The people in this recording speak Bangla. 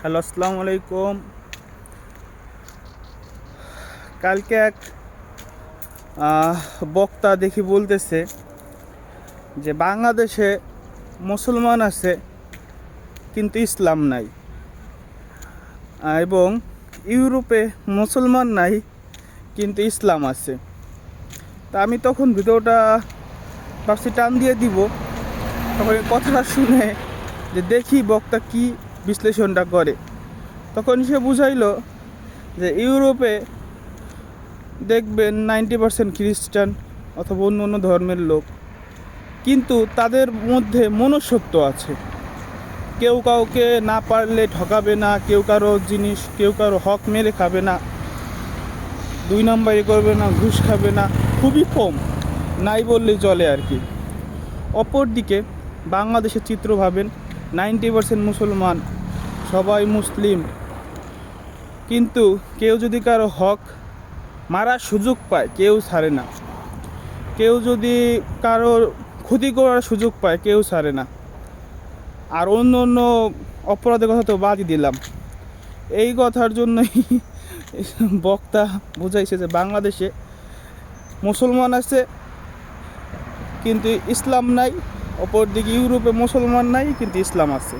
হ্যালো, আসসালামু আলাইকুম। কালকে এক বক্তা দেখি বলতেছে যে বাংলাদেশে মুসলমান আছে কিন্তু ইসলাম নাই, এবং ইউরোপে মুসলমান নাই কিন্তু ইসলাম আছে। তা আমি তখন ভিডিওটা ভাবছি টান দিয়ে দিব, তখন এই কথাটা শুনে যে দেখি বক্তা কি বিশ্লেষণটা করে। তখন সে বুঝাইলো যে ইউরোপে দেখবেন 90% খ্রিস্টান অথবা অন্য অন্য ধর্মের লোক, কিন্তু তাদের মধ্যে মনুষ্যত্ব আছে। কেউ কাউকে না পারলে ঠকাবে না, কেউ কারো জিনিস, কেউ কারো হক মেরে খাবে না, দুই নম্বরই করবে না, ঘুষ খাবে না, খুবই কম, নাই বললেই চলে আর কি। অপরদিকে বাংলাদেশের চিত্র ভাবেন, 90% মুসলমান, সবাই মুসলিম, কিন্তু কেউ যদি কারো হক মারার সুযোগ পায় কেউ ছাড়ে না, কেউ যদি কারোর ক্ষতি করার সুযোগ পায় কেউ ছাড়ে না। আর অন্য অন্য অপরাধের কথা তো বাদই দিলাম। এই কথার জন্যই বক্তা বুঝাইছে যে বাংলাদেশে মুসলমান আছে কিন্তু ইসলাম নাই, অপরদিকে ইউরোপে মুসলমান নাই কিন্তু ইসলাম আছে।